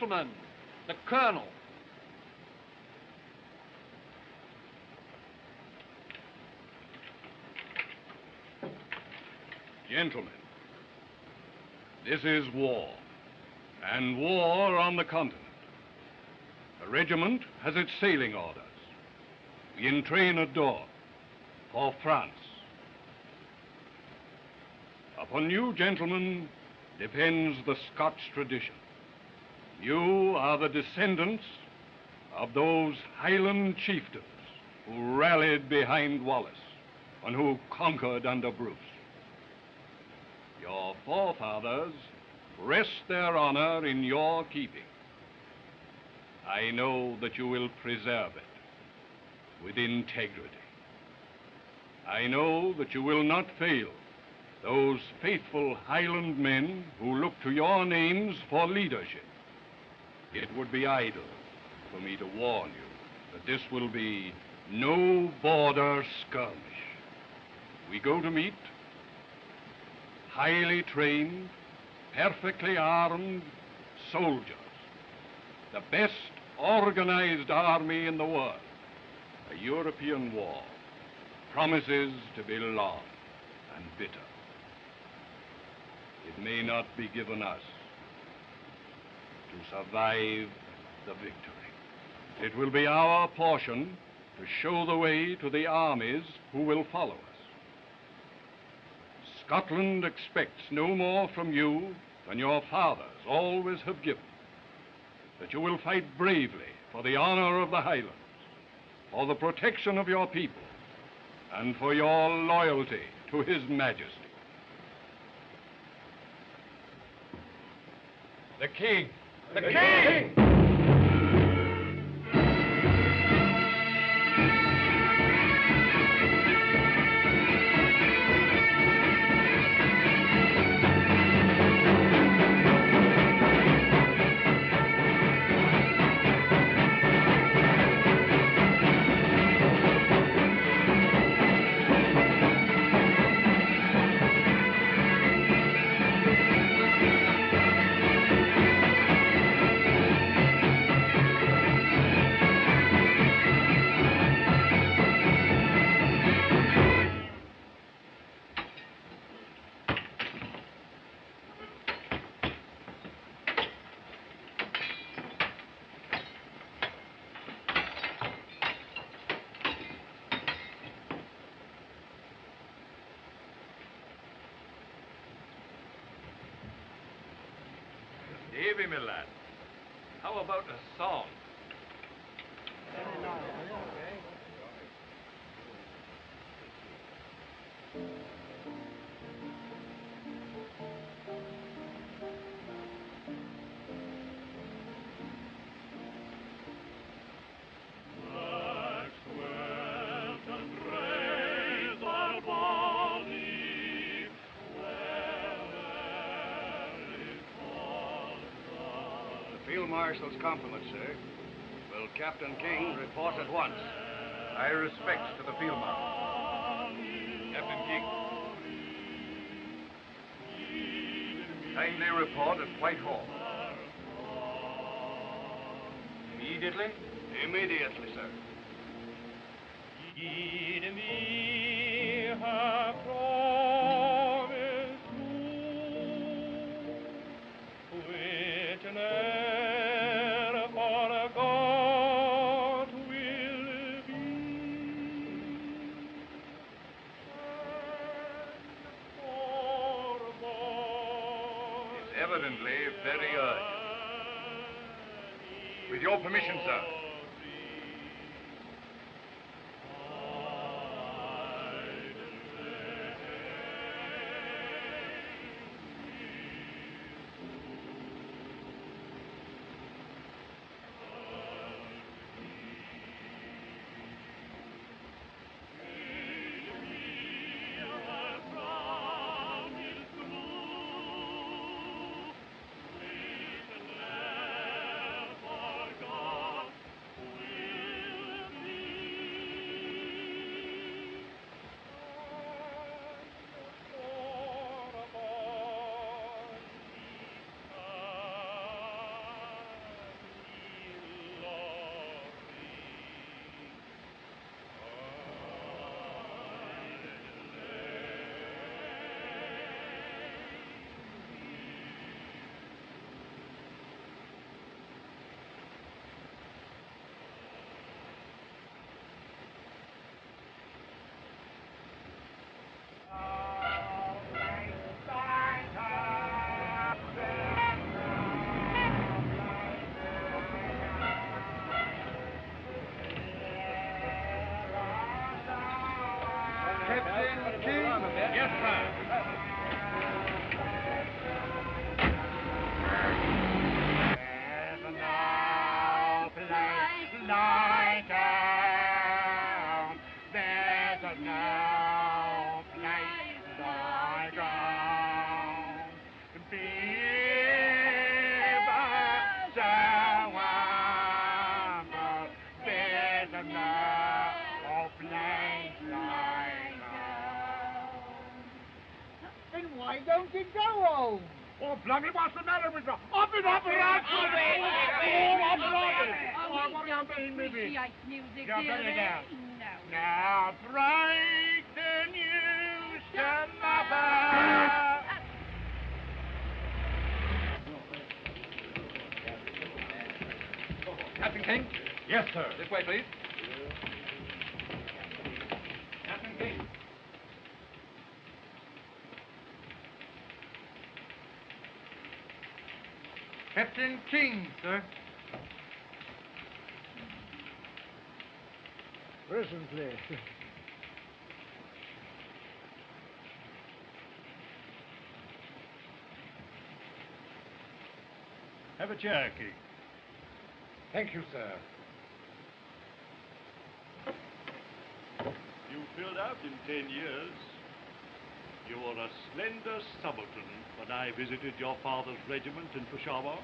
Gentlemen, the Colonel. Gentlemen, this is war, and war on the continent. The regiment has its sailing orders. We entrain at Dore for France. Upon you, gentlemen, depends the Scotch tradition. You are the descendants of those Highland chieftains who rallied behind Wallace and who conquered under Bruce. Your forefathers rest their honor in your keeping. I know that you will preserve it with integrity. I know that you will not fail those faithful Highland men who look to your names for leadership. It would be idle for me to warn you that this will be no border skirmish. We go to meet highly trained, perfectly armed soldiers, the best organized army in the world. A European war promises to be long and bitter. It may not be given us to survive the victory. It will be our portion to show the way to the armies who will follow us. Scotland expects no more from you than your fathers always have given. That you will fight bravely for the honor of the Highlands, for the protection of your people, and for your loyalty to His Majesty. The King! The King! Davy, my lad, how about a song? Field Marshal's compliments, sir. Will Captain King report at once? My respects to the Field Marshal. Captain King. Kindly report at Whitehall. Immediately? Immediately, sir. Give me her promise to witness for a God will be and for It's evidently very urgent. With your permission, sir. King? Yes, sir. There's no place like home. There's no place like home. Viva someone, but there's no place like home. Then why don't you go home? Oh, bloody, what's the matter with you? Up it, right through it! All up it, up it! Oh, what do you mean, maybe? Music, Yeah, dear. turn it down. No. Now break the news to mother. Captain King? Yes, sir. This way, please. Captain King. Captain King, sir. Presently. Have a chair, King. Thank you, sir. You filled out in 10 years. You were a slender subaltern when I visited your father's regiment in Peshawar.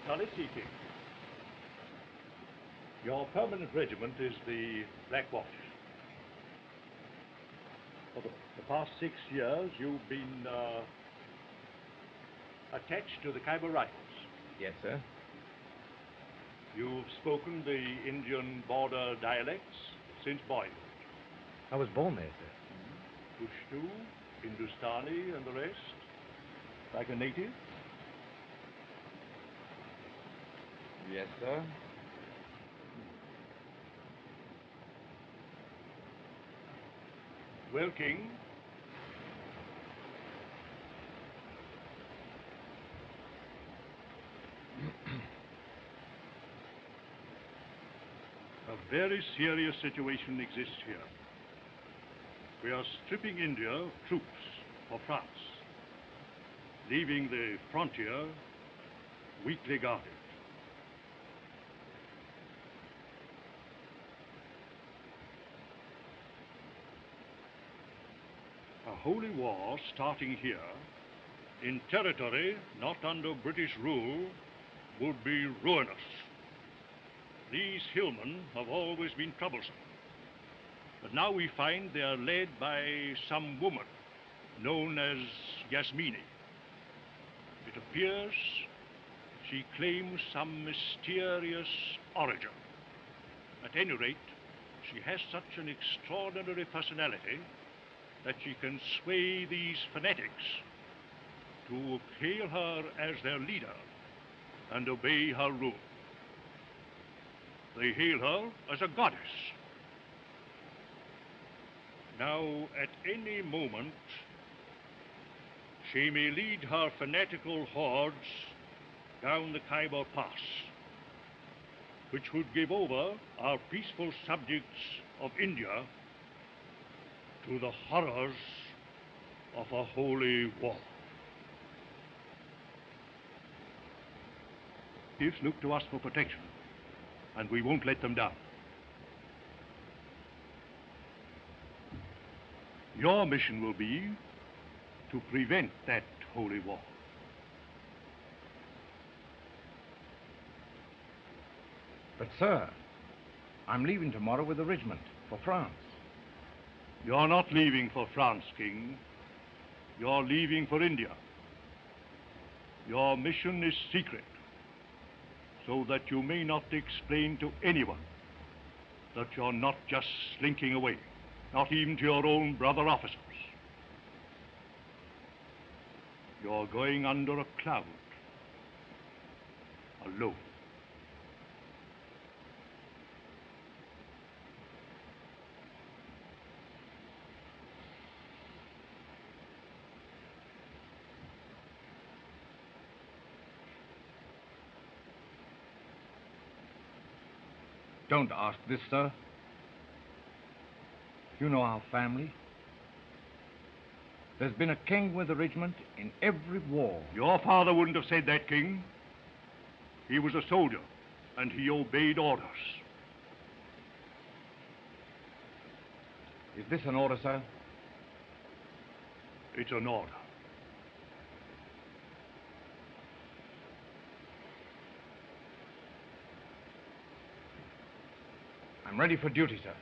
Now let's see, King. Your permanent regiment is the Black Watch. For the past 6 years, you've been attached to the Khyber Rifles. Yes, sir. You've spoken the Indian border dialects since boyhood. I was born there, sir. Pushtu, Hindustani, and the rest? Like a native? Yes, sir. Well, King, a very serious situation exists here. We are stripping India of troops for France, leaving the frontier weakly guarded. A holy war starting here, in territory not under British rule, would be ruinous. These hillmen have always been troublesome. But now we find they are led by some woman known as Yasmini. It appears she claims some mysterious origin. At any rate, she has such an extraordinary personality that she can sway these fanatics to hail her as their leader and obey her rule. They hail her as a goddess. Now, at any moment, she may lead her fanatical hordes down the Khyber Pass, which would give over our peaceful subjects of India to the horrors of a holy war. Chiefs look to us for protection, and we won't let them down. Your mission will be to prevent that holy war. But, sir, I'm leaving tomorrow with the regiment for France. You're not leaving for France, King. You're leaving for India. Your mission is secret, so that you may not explain to anyone that you're not just slinking away, not even to your own brother officers. You're going under a cloud, alone. Don't ask this, sir. You know our family. There's been a king with the regiment in every war. Your father wouldn't have said that, King. He was a soldier, and he obeyed orders. Is this an order, sir? It's an order. I'm ready for duty, sir.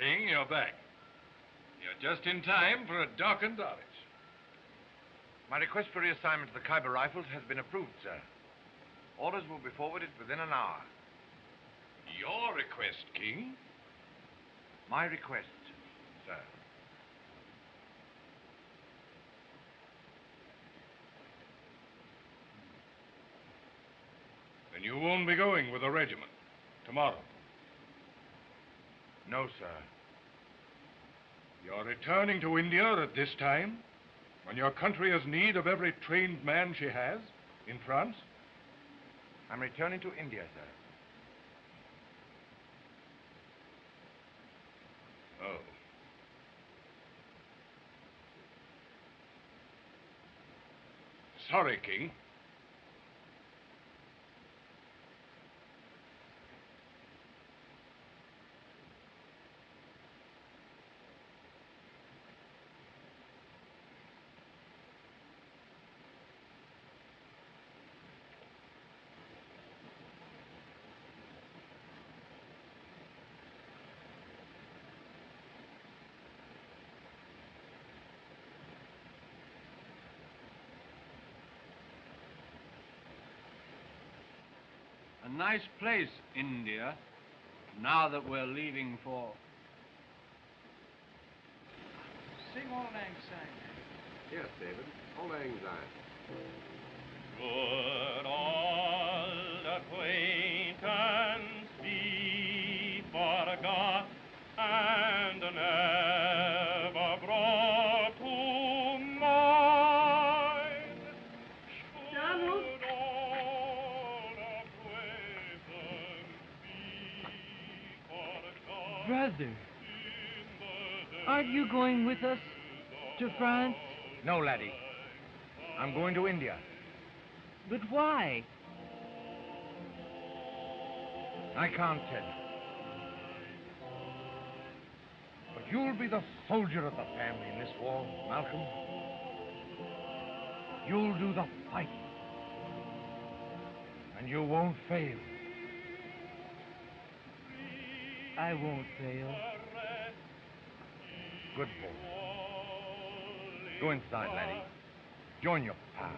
King, you're back. You're just in time for a darkened dodge. My request for reassignment to the Khyber Rifles has been approved, sir. Orders will be forwarded within an hour. Your request, King? My request, sir. Then you won't be going with the regiment tomorrow. No, sir. You're returning to India at this time, when your country has need of every trained man she has in France? I'm returning to India, sir. Oh. Sorry, King. A nice place, India, now that we're leaving for... Sing Auld Lang Syne. Yes, David. Auld Lang Syne. Good old acquaintance be forgot and never brought to mind. Donald? Should old acquaintance be forgot Brother, in the aren't you going with us to France? No, laddie. I'm going to India. But why? I can't tell you. But you'll be the soldier of the family in this war, Malcolm. You'll do the fighting. And you won't fail. I won't fail. Good boy. Go inside, laddie. Join your pal.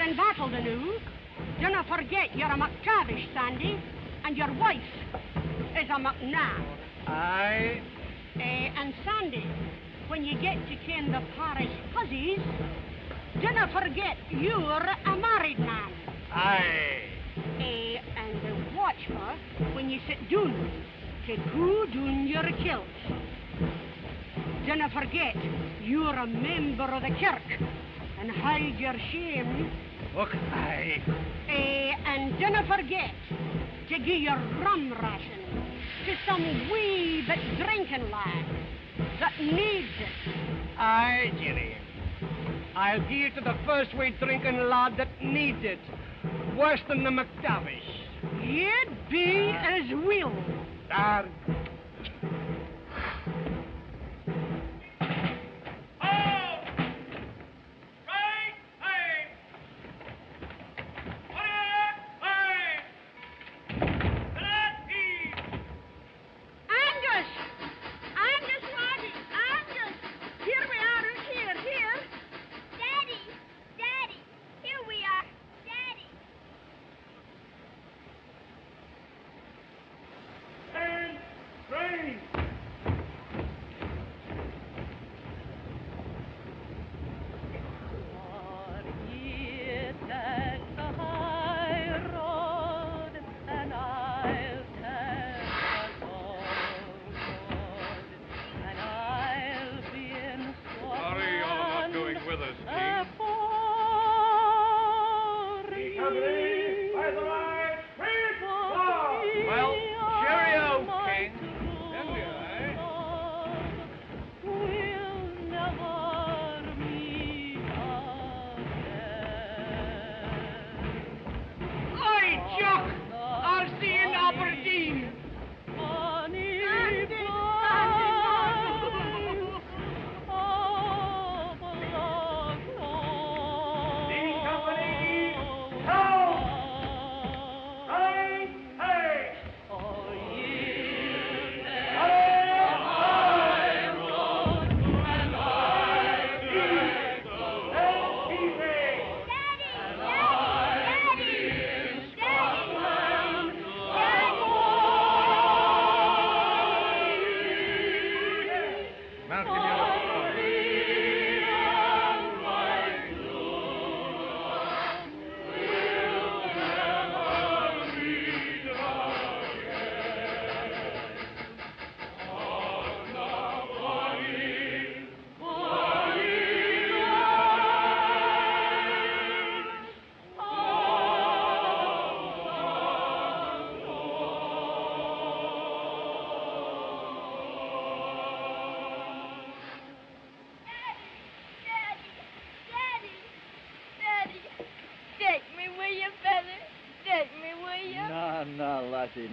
in battle the new. Dinna forget you're a McTavish, Sandy, and your wife is a McNabb. Aye. And Sandy, when you get to ken the parish hussies, dinna forget you're a married man. Aye. And watch her when you sit down to pull down your kilt. Dinna forget you're a member of the kirk and hide your shame. Look, aye. And dinna forget to give your rum ration to some wee but drinking lad that needs it. Aye, Jenny. I'll give it to the first wee drinking lad that needs it. Worse than the McTavish. You'd be as will. Dar.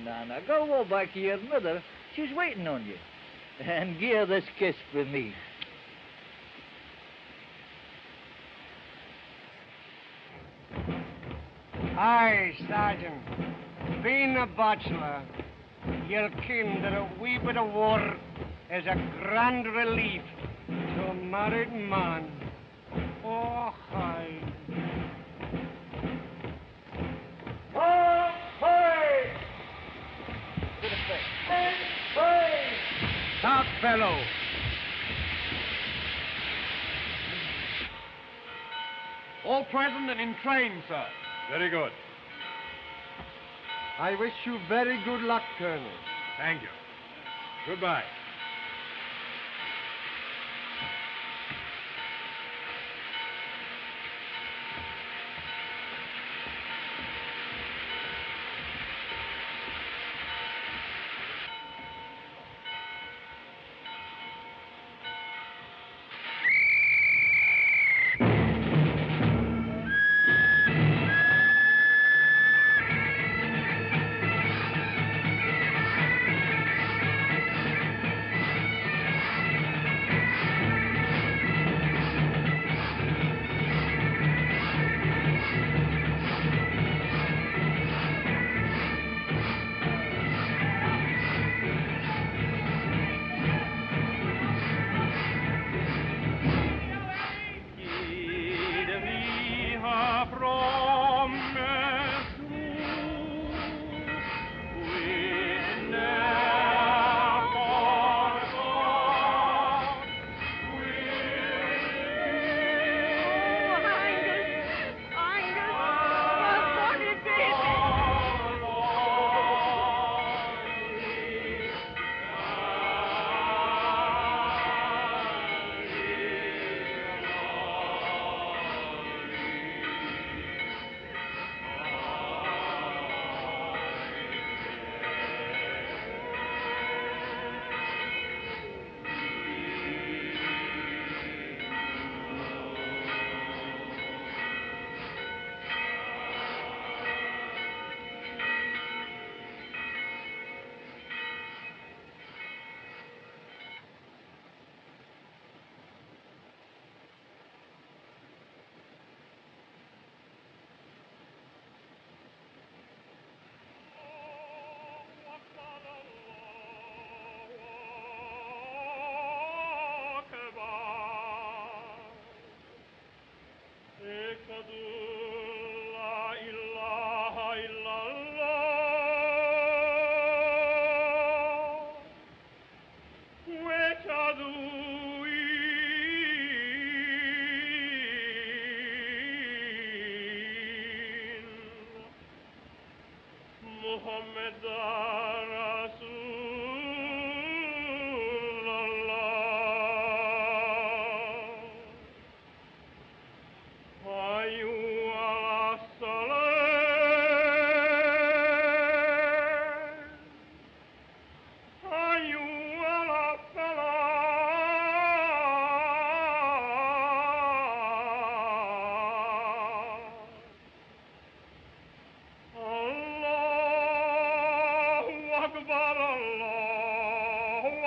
Now, go back to your mother. She's waiting on you. And give her this kiss for me. Aye, Sergeant. Being a bachelor, you'll ken that a wee bit of water is a grand relief to a married man. Oh, aye. Oh, aye! Stop, fellow. All present and in train, sir. Very good. I wish you very good luck, Colonel. Thank you. Goodbye.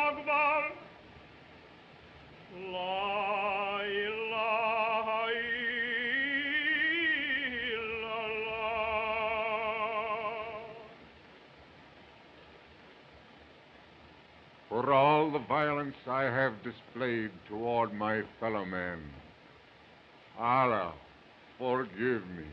Akbar. La ilaha illallah. For all the violence I have displayed toward my fellow men, Allah, forgive me.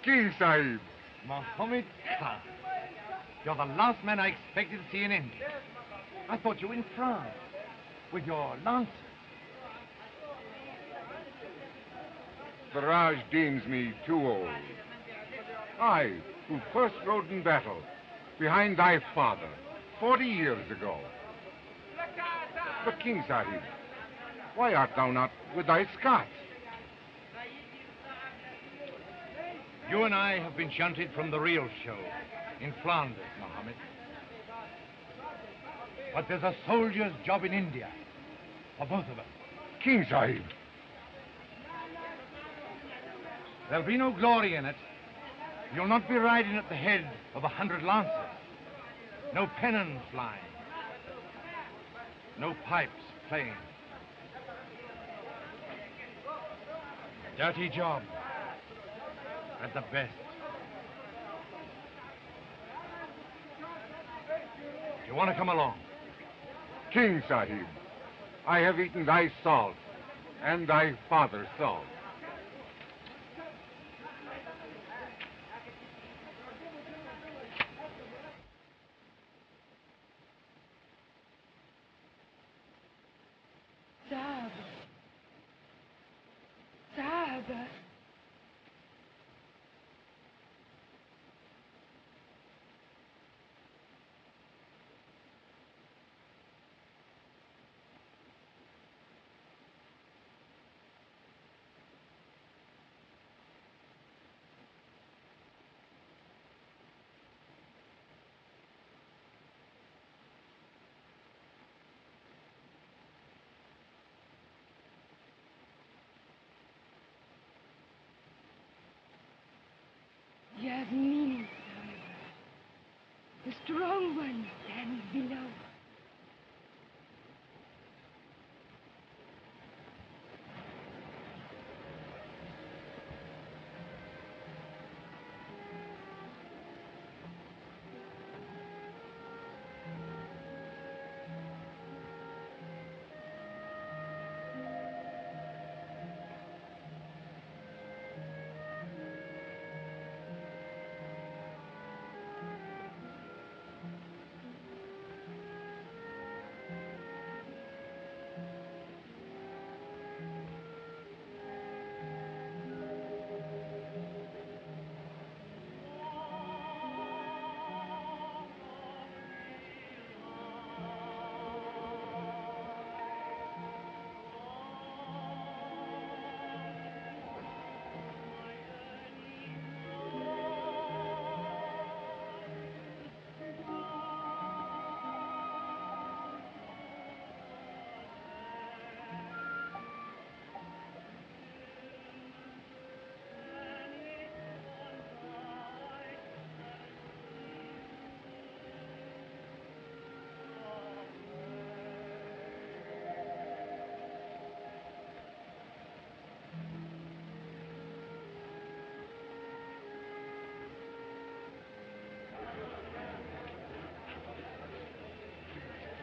King Sahib. Mohammed Khan. You're the last man I expected to see in India. I thought you were in France with your lancers. The Raj deems me too old. I, who first rode in battle behind thy father 40 years ago. But King Sahib, why art thou not with thy Scots? You and I have been shunted from the real show in Flanders, Mohammed. But there's a soldier's job in India for both of us. King Sahib. There'll be no glory in it. You'll not be riding at the head of 100 lancers. No pennon flying. No pipes playing. A dirty job. At the best. Do you want to come along? King Sahib, I have eaten thy salt and thy father's salt. Sahaba. Yasmin, Sahaba. The strong one stands below.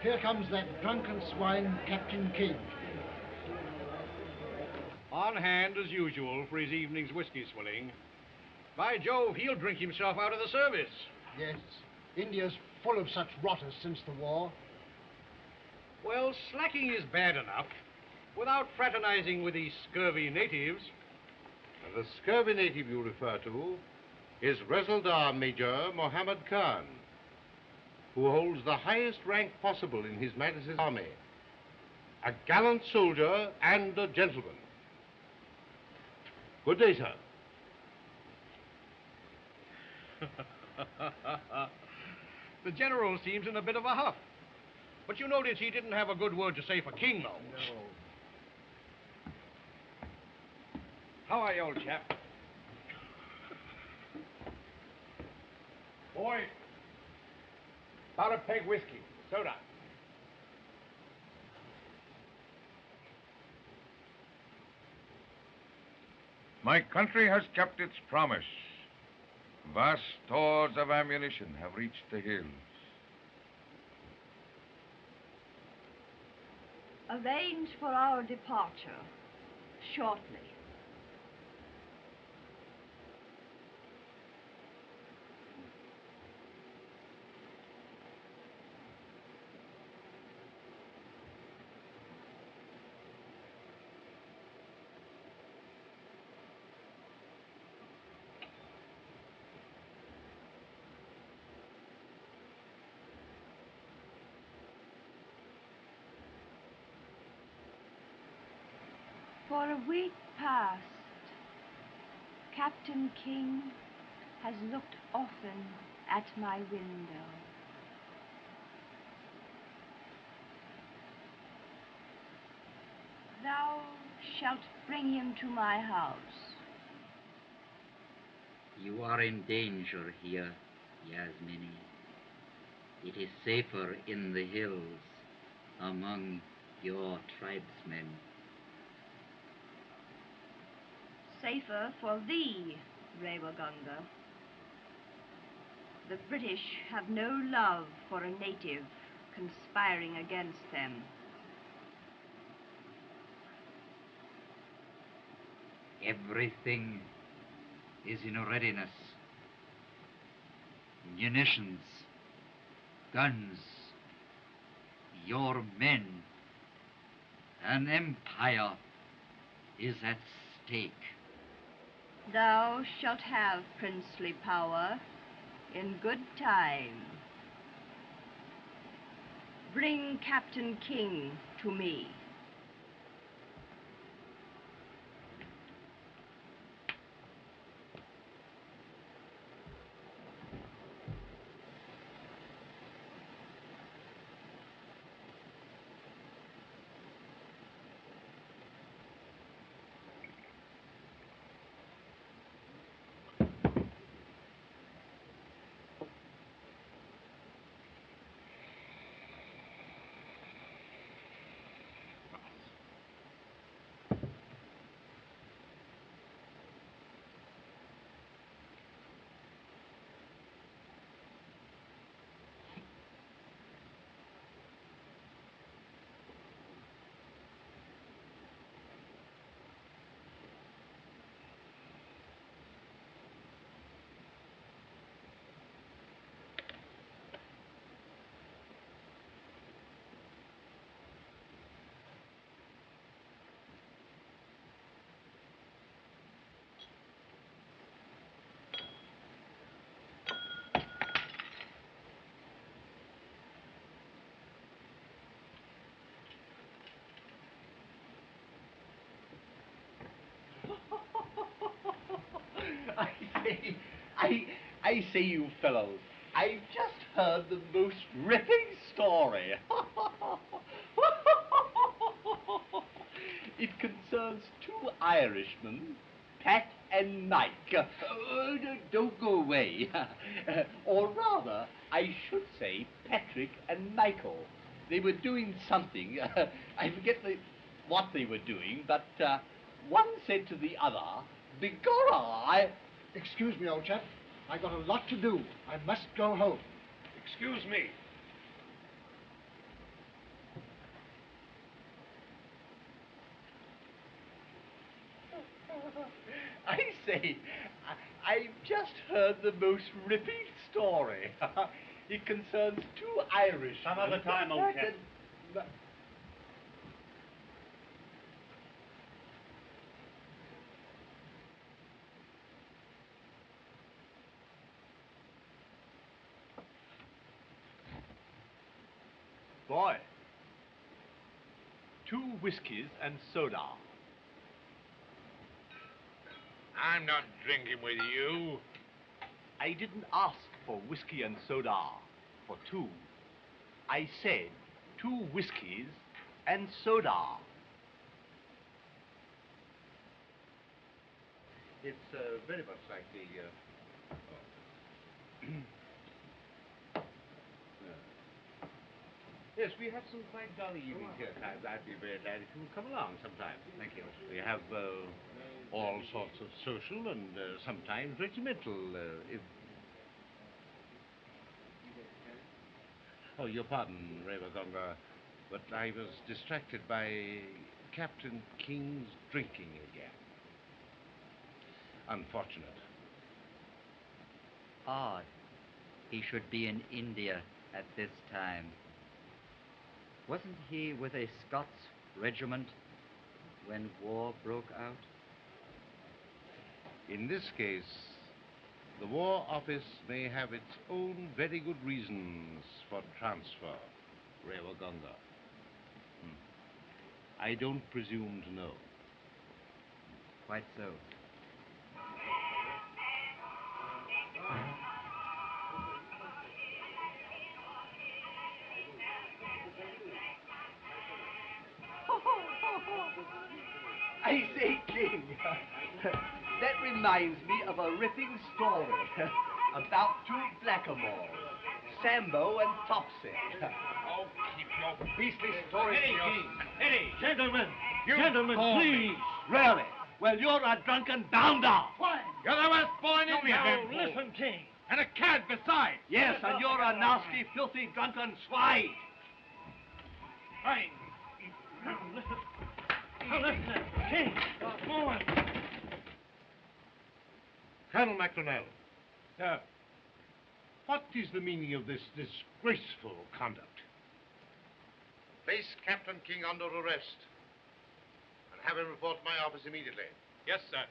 Here comes that drunken swine, Captain King. On hand, as usual, for his evening's whiskey swilling, By Jove, he'll drink himself out of the service. Yes, India's full of such rotters since the war. Well, slacking is bad enough, without fraternizing with these scurvy natives. The scurvy native you refer to is Resaldar Major Mohammed Khan, who holds the highest rank possible in His Majesty's army. A gallant soldier and a gentleman. Good day, sir. The general seems in a bit of a huff. But you notice he didn't have a good word to say for King, though. No. How are you, old chap? Boy, about a peg whiskey, soda. My country has kept its promise. Vast stores of ammunition have reached the hills. Arrange for our departure shortly. For a week past, Captain King has looked often at my window. Thou shalt bring him to my house. You are in danger here, Yasmini. It is safer in the hills among your tribesmen. Safer for thee, Rewaganda. The British have no love for a native conspiring against them. Everything is in readiness. Munitions, guns, your men. An empire is at stake. Thou shalt have princely power in good time. Bring Captain King to me. I say, you fellows, I've just heard the most ripping story. It concerns two Irishmen, Pat and Mike. Don't go away. Or rather, I should say Patrick and Michael. They were doing something. I forget what they were doing, but one said to the other, "Begorra, I..." Excuse me, old chap. I got a lot to do. I must go home. Excuse me. I've just heard the most ripping story. It concerns two Irish. Some other time, old chap. Boy, 2 whiskies and soda. I'm not drinking with you. I didn't ask for whiskey and soda for 2. I said 2 whiskies and soda. It's very much like the... Yes, we have some quite jolly evenings here at times. I'd be very glad if you would come along sometime. Thank you. We have all sorts of social and sometimes regimental. Oh, your pardon, Revagonga, but I was distracted by Captain King's drinking again. Unfortunate. Odd. He should be in India at this time. Wasn't he with a Scots regiment when war broke out? In this case, the War Office may have its own very good reasons for transfer, Revagonga. I don't presume to know. Quite so. I say, King, that reminds me of a ripping story about 2 blackamoors, Sambo and Topsy. Oh, keep your beastly stories to yourself. Eddie, gentlemen, Please. Really? Well, you're a drunken bounder. You're the worst boy in India. Now, listen, King. And a cad besides. Yes, and you're a nasty, filthy, drunken swine. Fine. Now, listen, King, forward. Colonel MacDonnell. What is the meaning of this disgraceful conduct? Place Captain King under arrest and have him report to my office immediately. Yes, sir.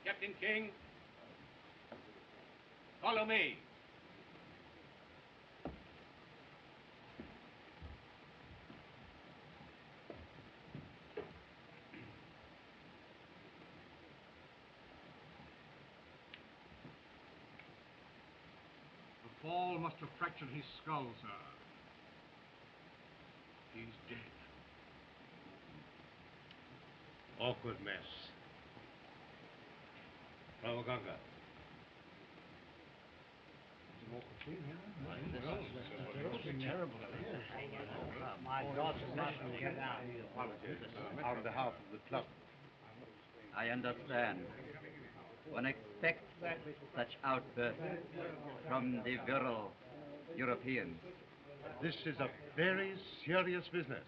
Captain King, follow me. The fall must have fractured his skull, sir. He's dead. Awkward mess. Ravaganga. It's an awkward thing, yeah? This is terrible. My daughter let me get out. On behalf of the club. I understand. One expects such outbursts from the virile Europeans. This is a very serious business.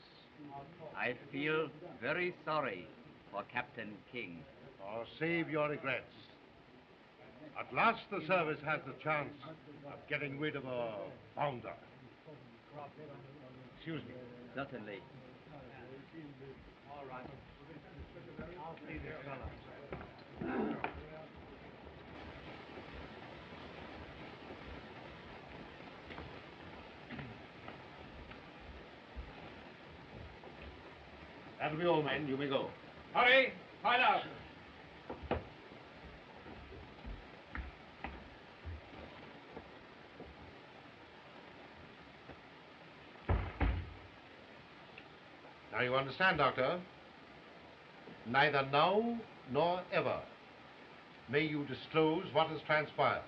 I feel very sorry for Captain King. Oh, save your regrets. At last the service has the chance of getting rid of a bounder. Excuse me. Certainly. All right. I'll see this fellow. That'll be all, men. You may go. Hurry, find out. Now you understand, Doctor? Neither now nor ever may you disclose what has transpired.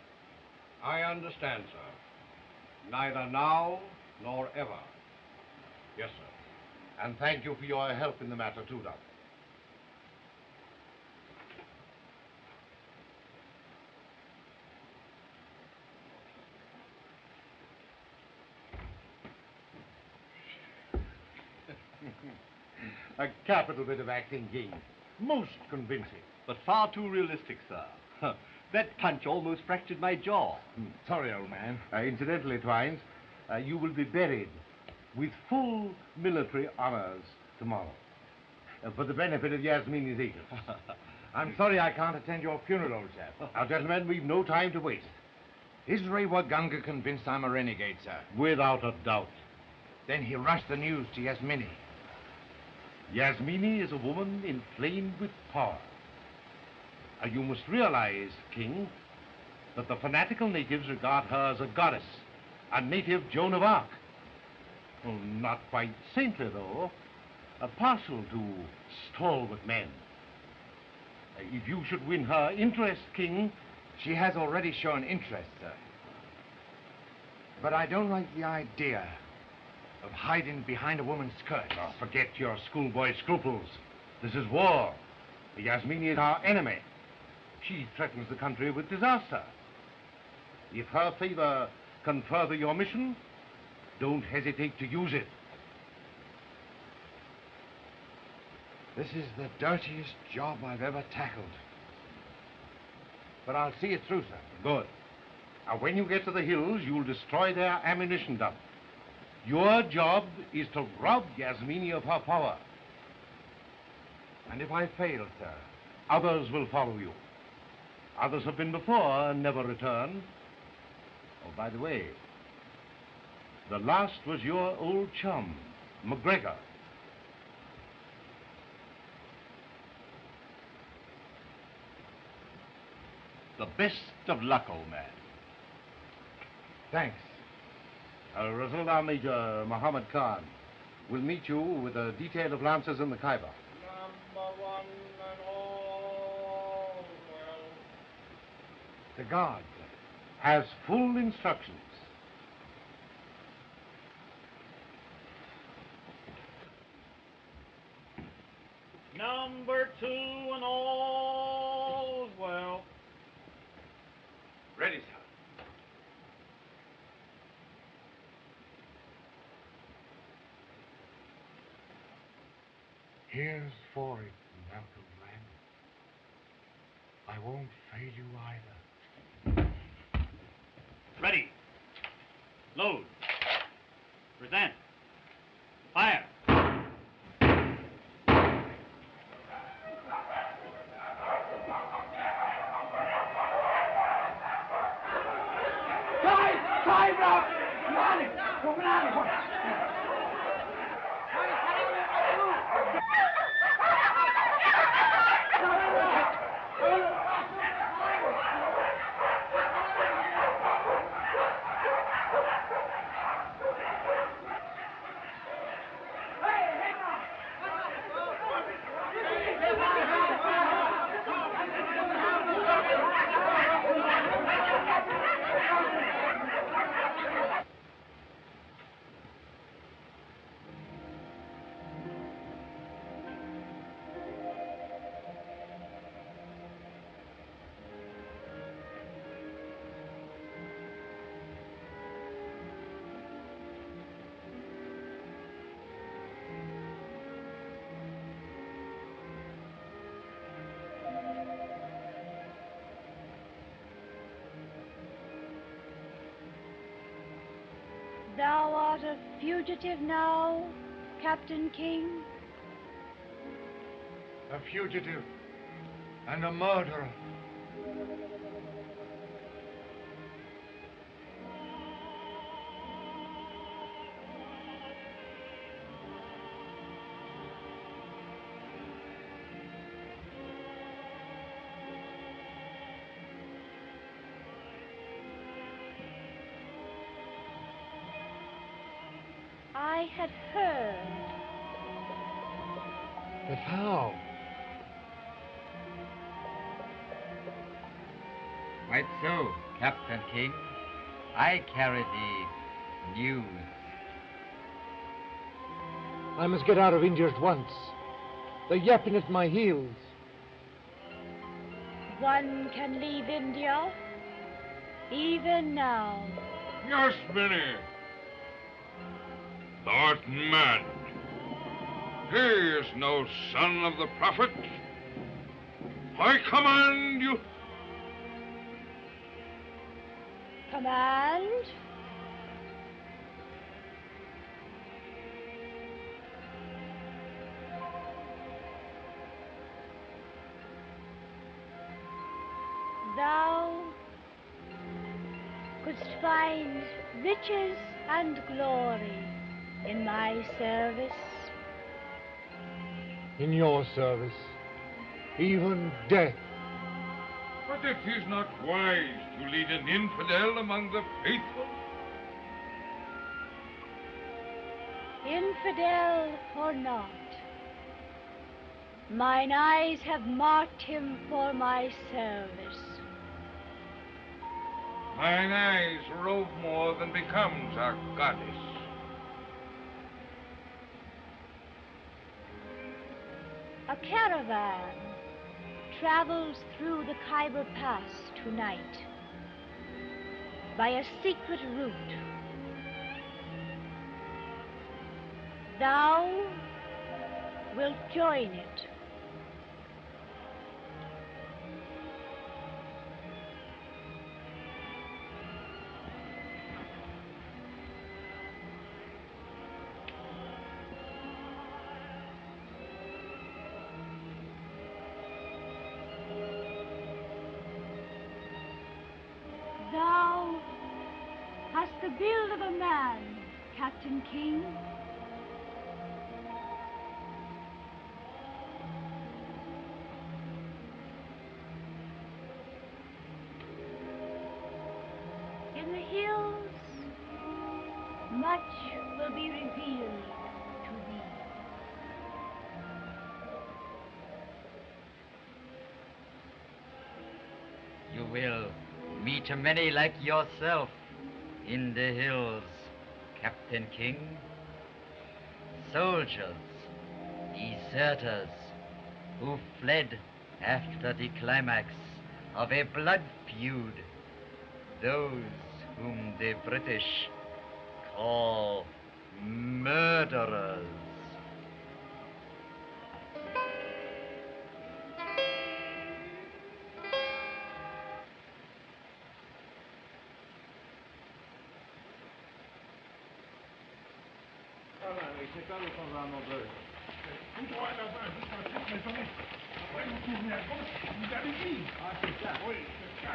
I understand, sir. Neither now nor ever. Yes, sir. And thank you for your help in the matter, too, Doctor. A capital bit of acting, King. Most convincing. but far too realistic, sir. That punch almost fractured my jaw. Sorry, old man. Incidentally, Twines, you will be buried with full military honors tomorrow. For the benefit of Yasmini's agents. I'm sorry I can't attend your funeral, old chap. Now, gentlemen, we've no time to waste. Is Ray-Waganga convinced I'm a renegade, sir? Without a doubt. Then he rushed the news to Yasmini. Yasmini is a woman inflamed with power. You must realize, King, that the fanatical natives regard her as a goddess, a native Joan of Arc. Well, not quite saintly, though, partial to stalwart men. If you should win her interest, King... She has already shown interest, sir. But I don't like the idea of hiding behind a woman's skirt. Oh, forget your schoolboy scruples. This is war. Yasmini is our enemy. She threatens the country with disaster. If her favor can further your mission, don't hesitate to use it. This is the dirtiest job I've ever tackled. But I'll see it through, sir. Good. Now, when you get to the hills, you'll destroy their ammunition dump. Your job is to rob Yasmini of her power. And if I fail, sir? Others will follow you. Others have been before and never returned. Oh, by the way, the last was your old chum, McGregor. The best of luck, old man. Thanks. Rasulullah Major Muhammad Khan will meet you with a detail of lancers in the Khyber. Number 1 and all well. The guard Has full instructions. Number 2 and all well. Ready, sir. Here's for it, Malcolm Lamb. I won't fail you either. Ready. Load. Present. Fire. Time out! Come on! Thou art a fugitive now, Captain King? A fugitive and a murderer. I had heard. But how? Quite so, Captain King. I carry the news. I must get out of India at once. They're yapping at my heels. One can leave India, even now. Yasmini! Thou art mad. He is no son of the prophet. I command you. Command? Thou couldst find riches and glory in my service. In your service, even death. But it is not wise to lead an infidel among the faithful. Infidel or not, mine eyes have marked him for my service. Mine eyes rove more than becomes our goddess. A caravan travels through the Khyber Pass tonight by a secret route. Thou wilt join it. Thou hast the build of a man, Captain King. In the hills, much will be revealed to thee. You will meet many like yourself in the hills, Captain King. Soldiers, deserters, who fled after the climax of a blood feud. Those whom the British call murderers. C'est pas le convent bleu. Tout droit là-bas, jusqu'à cette maisonnette. Après, vous tournez à gauche, vous allez vite. Ah, c'est ça. Oui, c'est ça.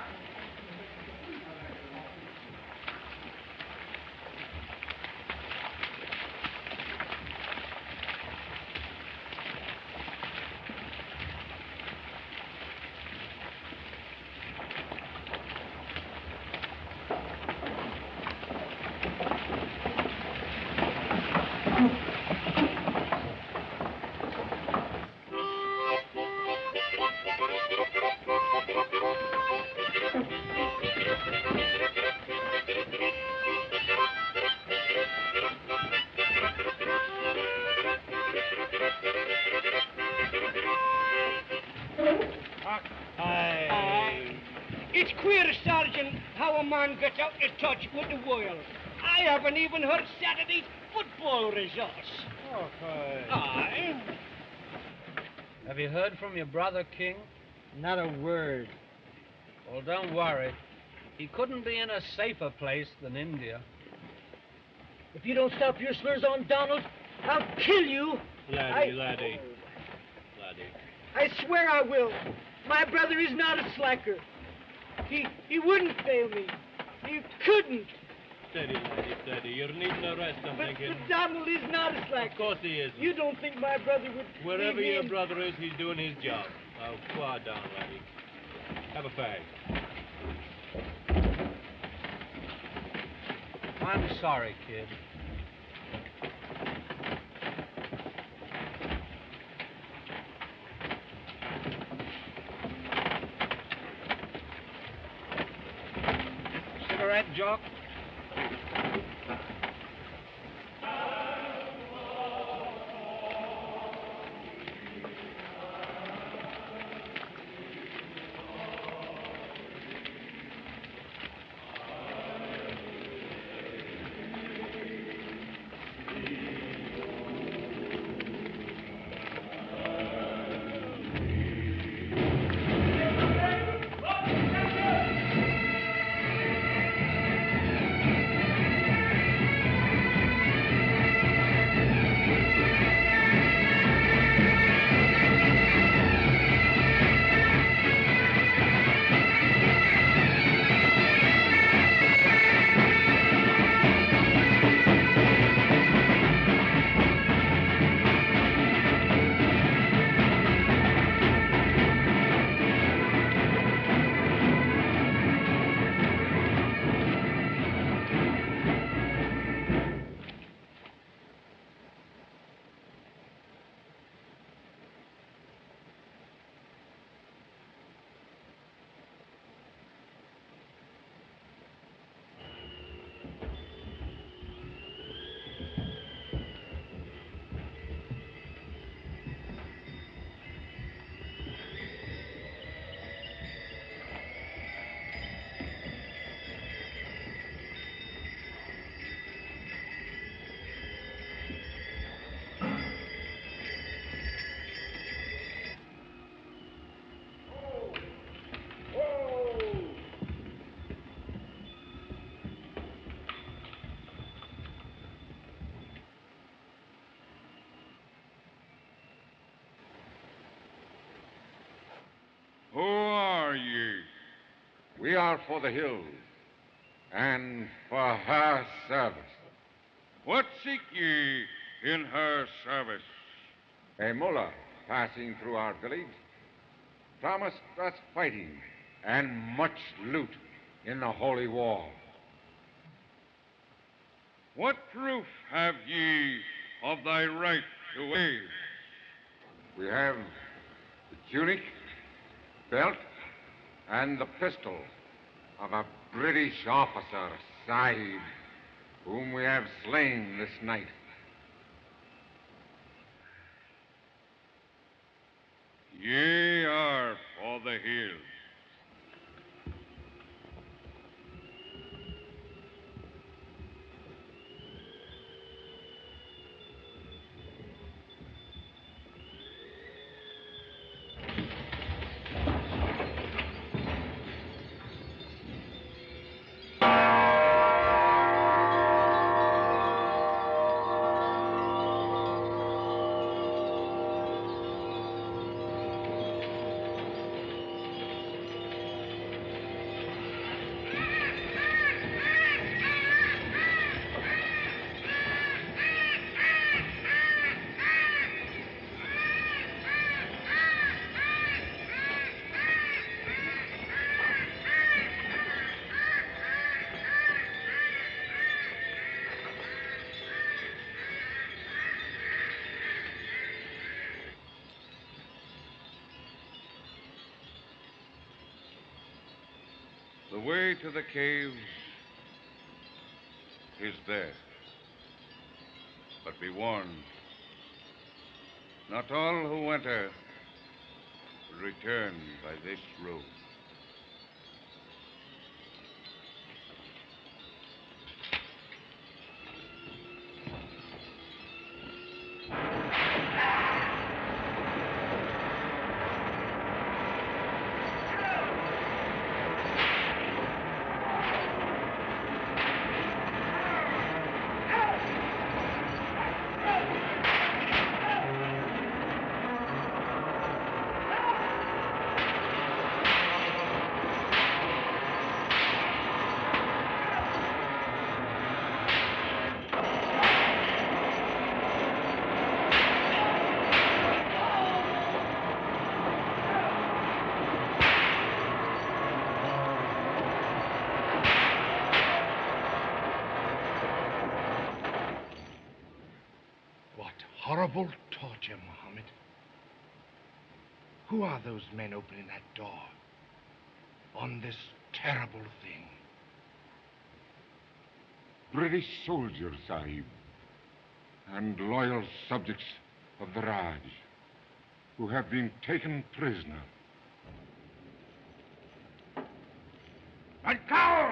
It's queer, Sergeant, how a man gets out of touch with the world. I haven't even heard Saturday's football results. Okay. Aye. Have you heard from your brother, King? Not a word. Well, don't worry. He couldn't be in a safer place than India. If you don't stop your slurs on Donald, I'll kill you. Laddie. I swear I will. My brother is not a slacker. He wouldn't fail me. He couldn't. Steady, laddie, steady. You're needing a rest, I'm thinking. But Donald is not a slacker. Of course he isn't. You don't think my brother would... Wherever your brother is, he's doing his job. Now, quiet down, laddie. Have a fag. I'm sorry, kid. Cigarette, Jock? are for the hills, and for her service. What seek ye in her service? A mullah passing through our village promised us fighting and much loot in the holy war. What proof have ye of thy right to aid? We have the tunic, belt, and the pistol of a British officer, Sahib, whom we have slain this night. Ye are for the hills. The way to the caves is there. But be warned, not all who enter will return by this road. Horrible torture, Mohammed. Who are those men opening that door on this terrible thing? British soldiers, Sahib, and loyal subjects of the Raj, who have been taken prisoner. Go!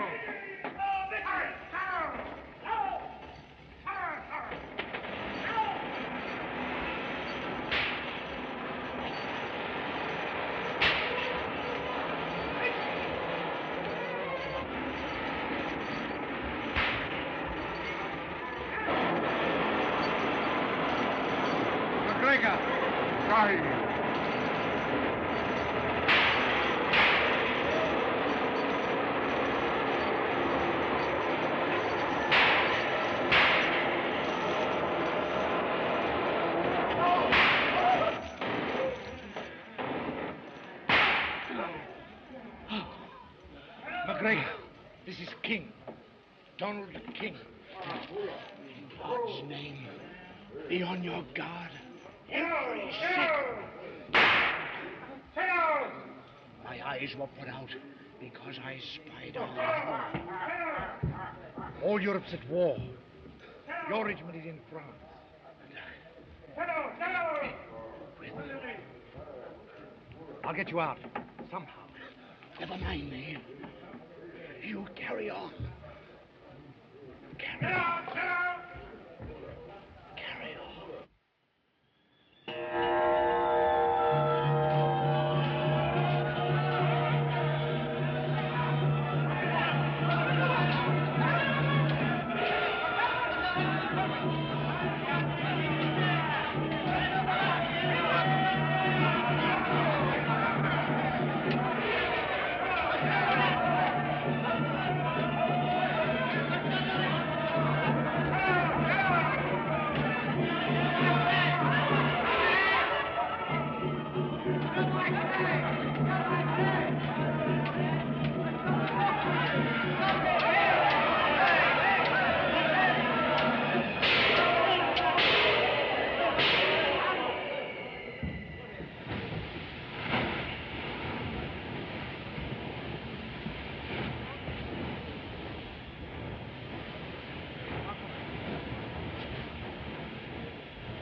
McGregor, this is King. Donald King. In God's name, be on your guard every second. My eyes were put out because I spied on them. All Europe's at war. Your regiment is in France. I'll get you out, somehow. Never mind me. You carry on. Carry on. Carry on.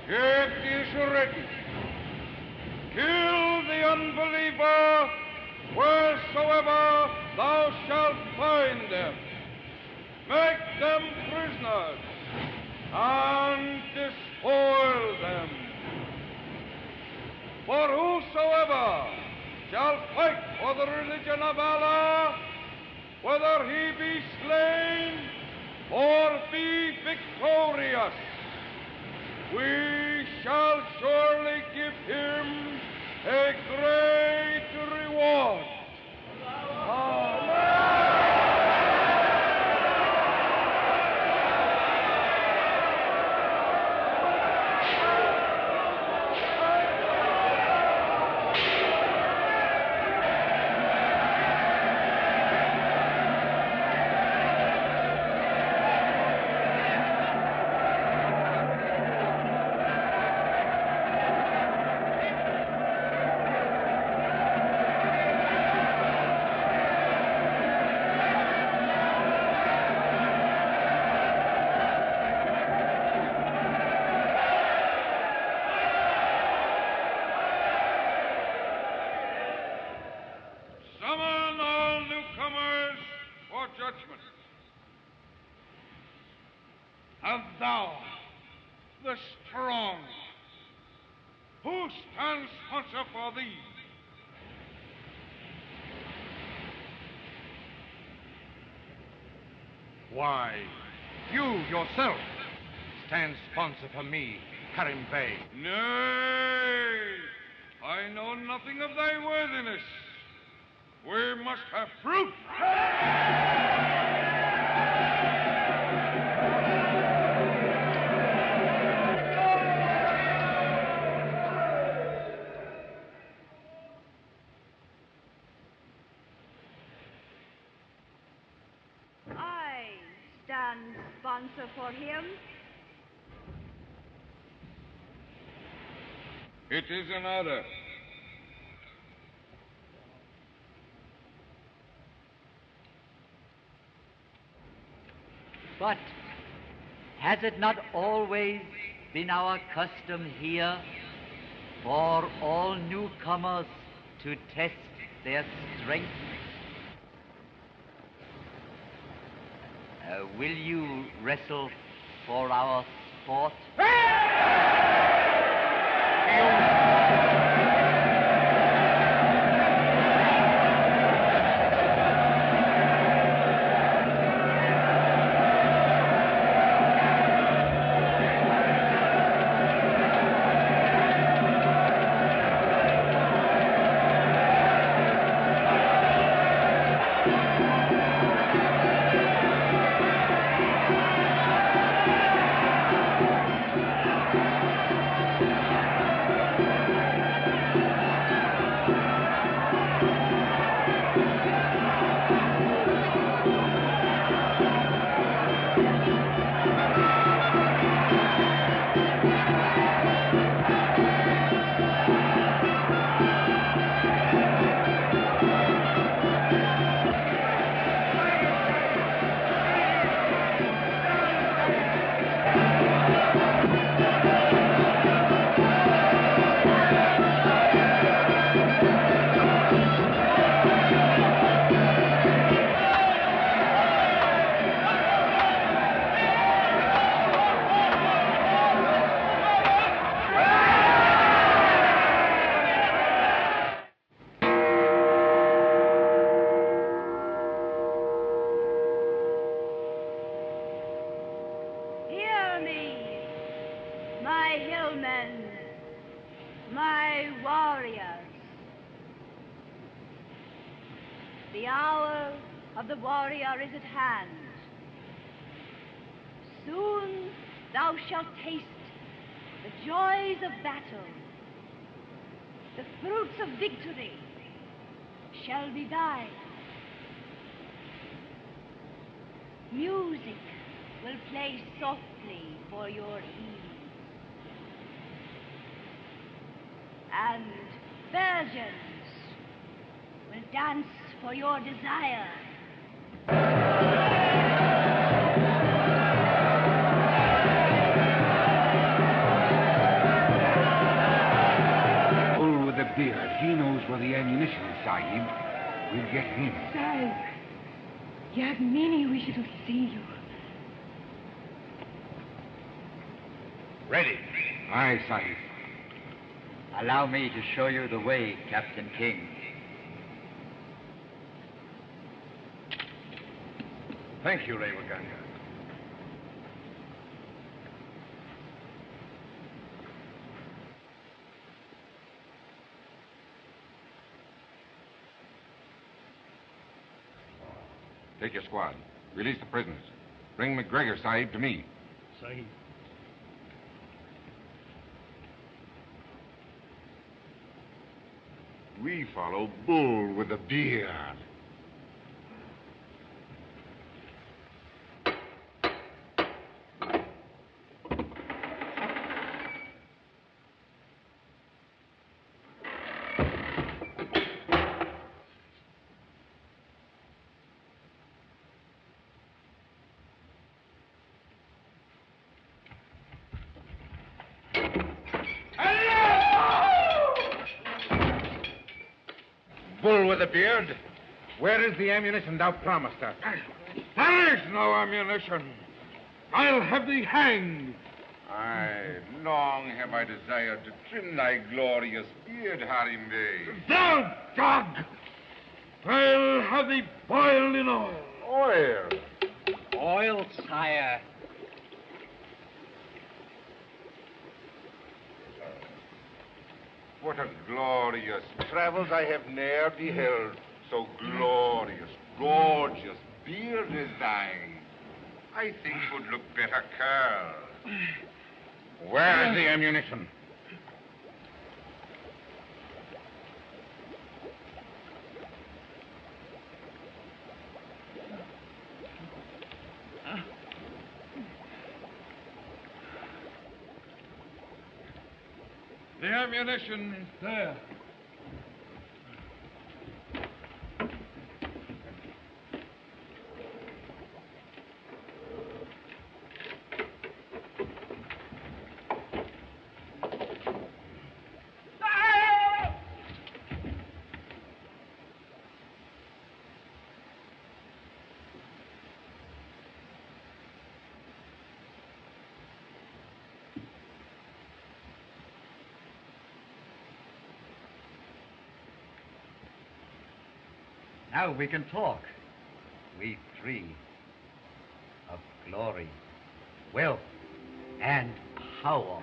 It is written, kill the unbeliever wheresoever thou shalt find them. Make them prisoners and despoil them. For whosoever shall fight for the religion of Allah, whether he be slain or be victorious, we shall surely give him a great reward. Summon all newcomers for judgment. And thou, the strong, who stands sponsor for thee? Why, you yourself stand sponsor for me, Karim Bey. Nay, I know nothing of thy worthiness. We must have proof. I stand sponsor for him. It is an order. But has it not always been our custom here for all newcomers to test their strength? Will you wrestle for our sport? Hear me, my hillmen, my warriors. The hour of the warrior is at hand. Soon thou shalt taste the joys of battle. The fruits of victory shall be thine. Music will play softly for your ease. And virgins will dance for your desire. We'll get him. Sahib, Yagmini wishes to see you. Ready. Aye, Sahib. Allow me to show you the way, Captain King. Thank you, Revaganga. Take your squad. Release the prisoners. Bring McGregor, Sahib, to me. Sahib. We follow Bull with a beard. Bull with a beard, where is the ammunition thou promised us? There is no ammunition. I'll have thee hanged. Aye, long have I desired to trim thy glorious beard, Harim Bey. Thou dog! I'll have thee boiled in oil. Oil? Oil, sire. What a glorious travels I have ne'er beheld. So glorious, gorgeous beard is thine. I think would look better curled. Where is the ammunition? The ammunition is there. Now we can talk, we three, of glory, wealth, and power.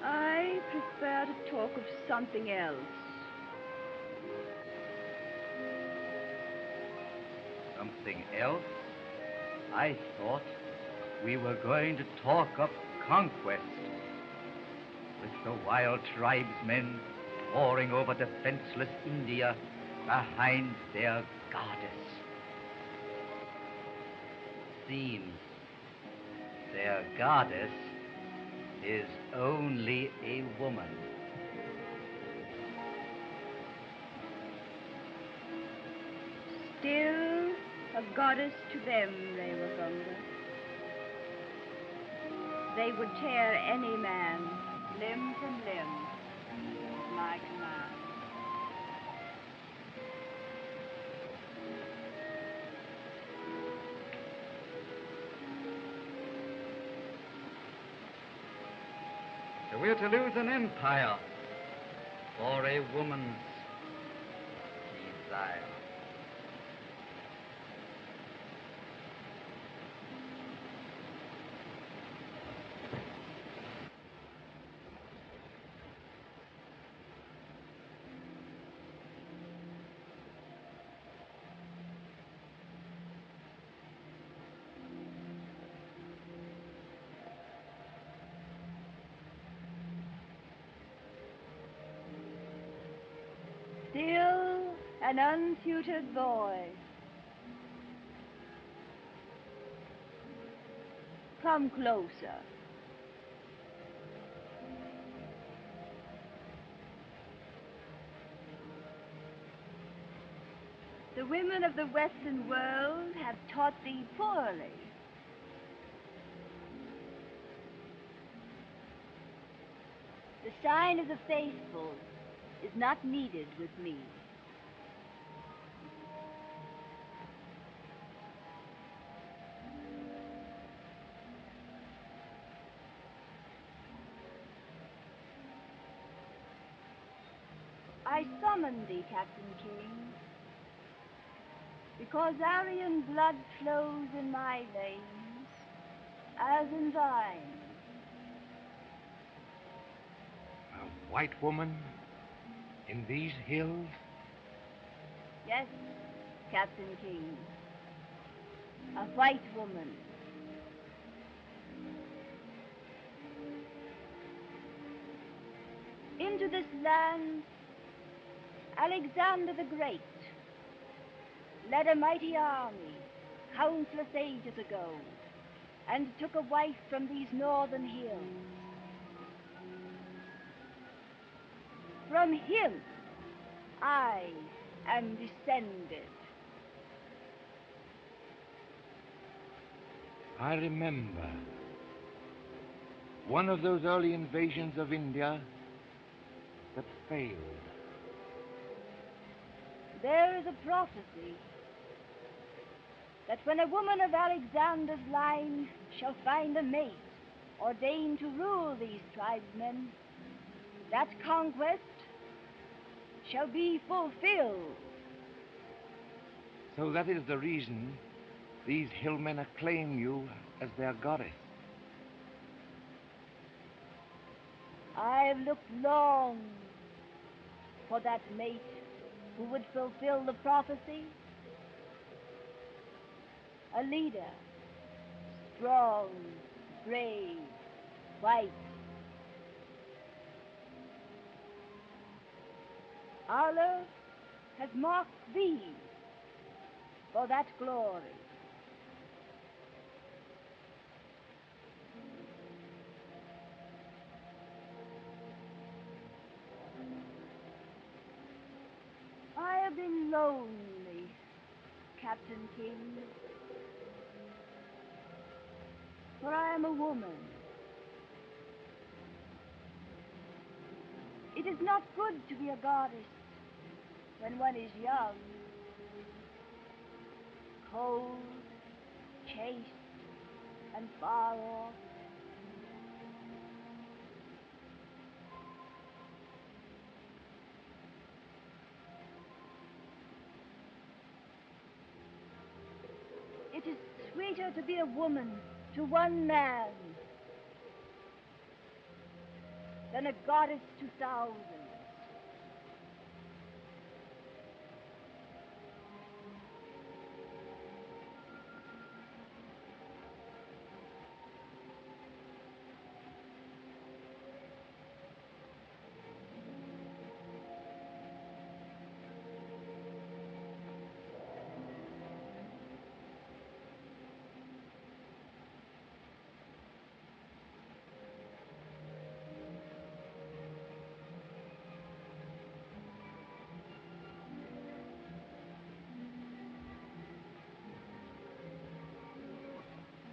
I prefer to talk of something else. Something else? I thought we were going to talk of conquest, with the wild tribesmen pouring over defenseless India behind their goddess. Seems their goddess is only a woman. Still a goddess to them, Revaganga. They would tear any man, limb from limb, like man. So we're to lose an empire for a woman's desire. Still an untutored boy. Come closer. The women of the Western world have taught thee poorly. The sign of the faithful is not needed with me. I summon thee, Captain King, because Aryan blood flows in my veins, as in thine. A white woman in these hills? Yes, Captain King, a white woman. Into this land, Alexander the Great led a mighty army countless ages ago and took a wife from these northern hills. From him I am descended. I remember one of those early invasions of India that failed. There is a prophecy that when a woman of Alexander's line shall find a mate ordained to rule these tribesmen, that conquest shall be fulfilled. So that is the reason these hillmen acclaim you as their goddess. I have looked long for that mate who would fulfill the prophecy. A leader, strong, brave, white. Allah has marked thee for that glory. I have been lonely, Captain King, for I am a woman. It is not good to be a goddess when one is young, cold, chaste, and far off. It is sweeter to be a woman to one man than a goddess to thousands.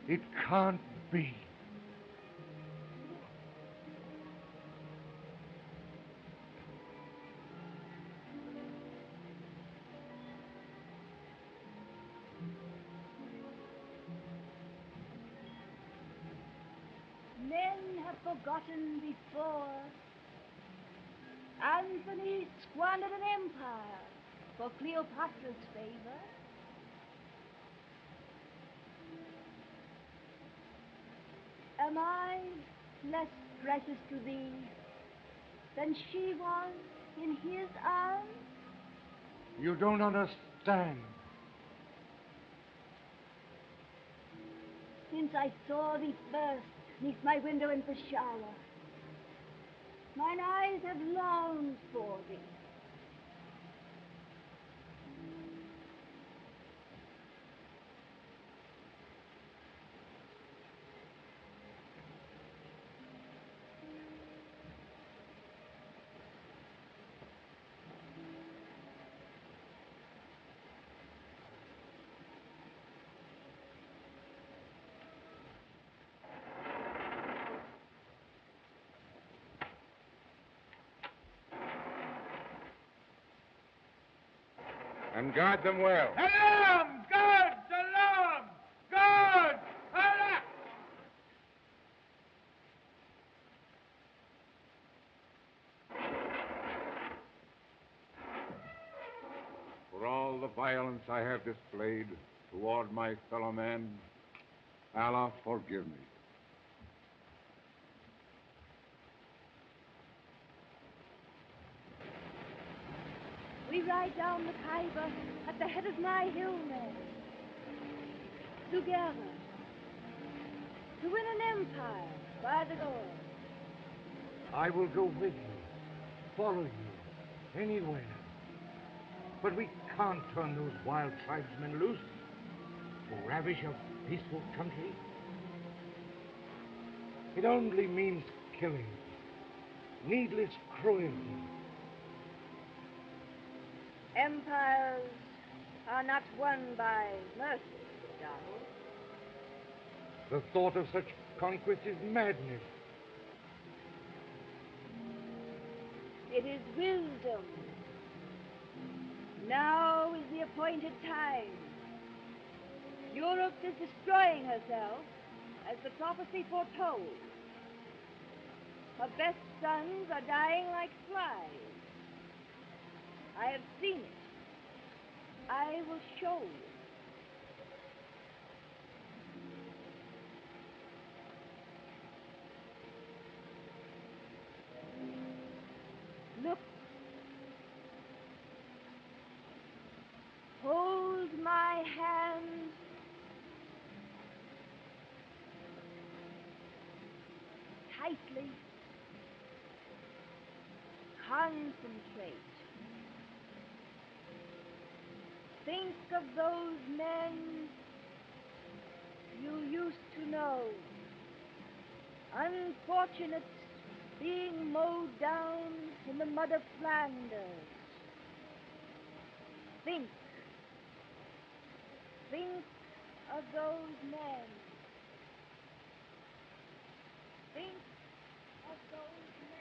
It can't be. Men have forgotten before. Anthony squandered an empire for Cleopatra's favor. Am I less precious to thee than she was in his arms? You don't understand. Since I saw thee first neath my window in Peshawar, mine eyes have longed for thee. And guard them well. Alarm! Guards! Alarm! Guards! Alarm! For all the violence I have displayed toward my fellow man, Allah forgive me. We ride down the Khyber at the head of my hillmen. Together. To win an empire by the goal. I will go with you, follow you, anywhere. But we can't turn those wild tribesmen loose to ravish a peaceful country. It only means killing, needless cruelty. Empires are not won by mercy, Donald. The thought of such conquest is madness. It is wisdom. Now is the appointed time. Europe is destroying herself, as the prophecy foretold. Her best sons are dying like flies. I have seen it. I will show you. Look. Hold my hand. Tightly. Concentrate. Think of those men you used to know. Unfortunates being mowed down in the mud of Flanders. Think. Think of those men. Think of those men.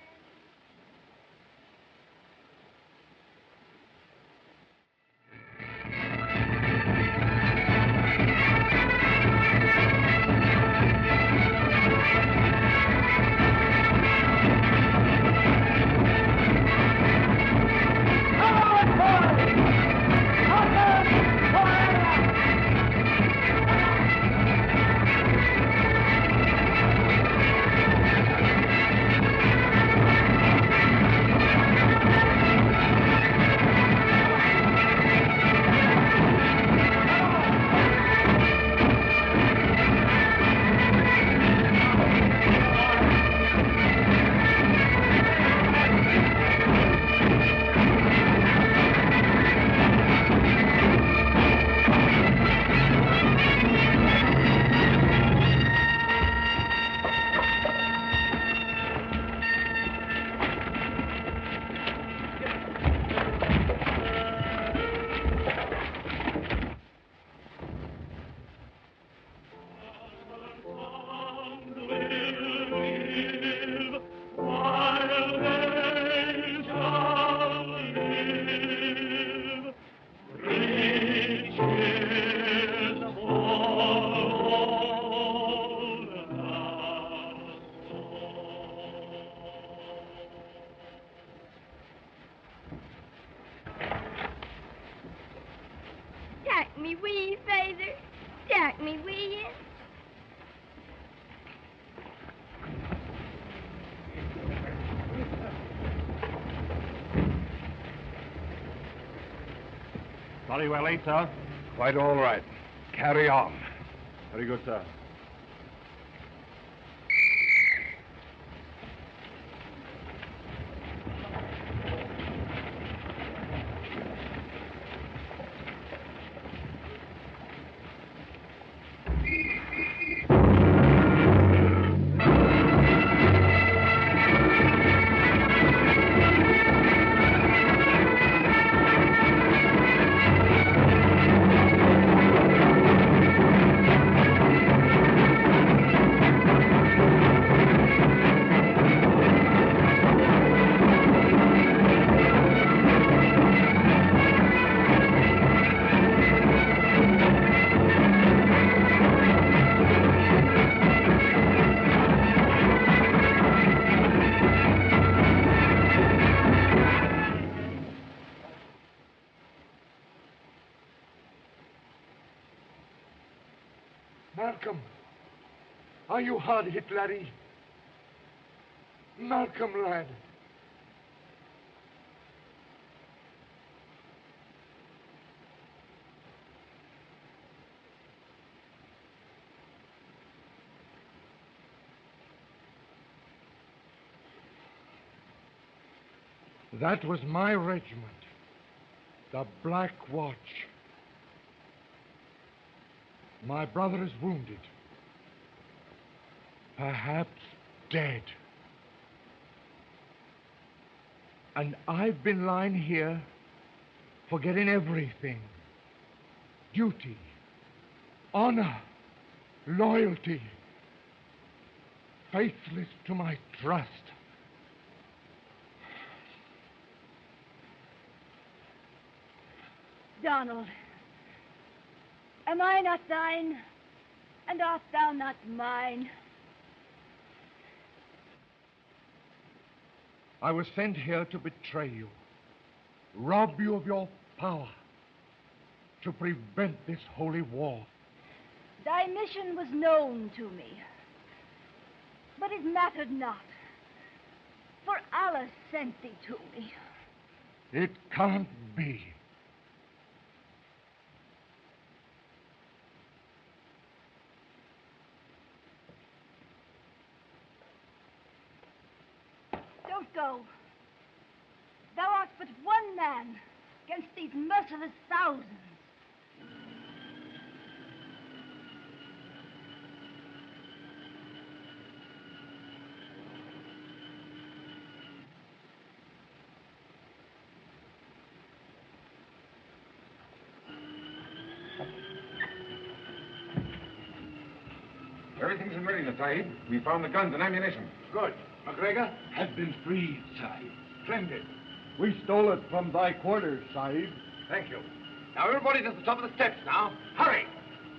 Take me with you, Father. Take me with you. Sorry we're late, sir. Quite all right. Carry on. Very good, sir. Malcolm. Are you hard hit, laddie? Malcolm, lad. That was my regiment, the Black Watch. My brother is wounded, perhaps dead. And I've been lying here, forgetting everything. Duty, honor, loyalty, faithless to my trust. Donald, am I not thine, and art thou not mine? I was sent here to betray you, rob you of your power, to prevent this holy war. Thy mission was known to me, but it mattered not, for Allah sent thee to me. It can't be. Don't go. Thou art but one man against these merciless thousands. Everything's in readiness, Sahib. We found the guns and ammunition. Good. McGregor? Has been freed, Sahib. Splendid. We stole it from thy quarters, Sahib. Thank you. Now, everybody's at the top of the steps now. Hurry!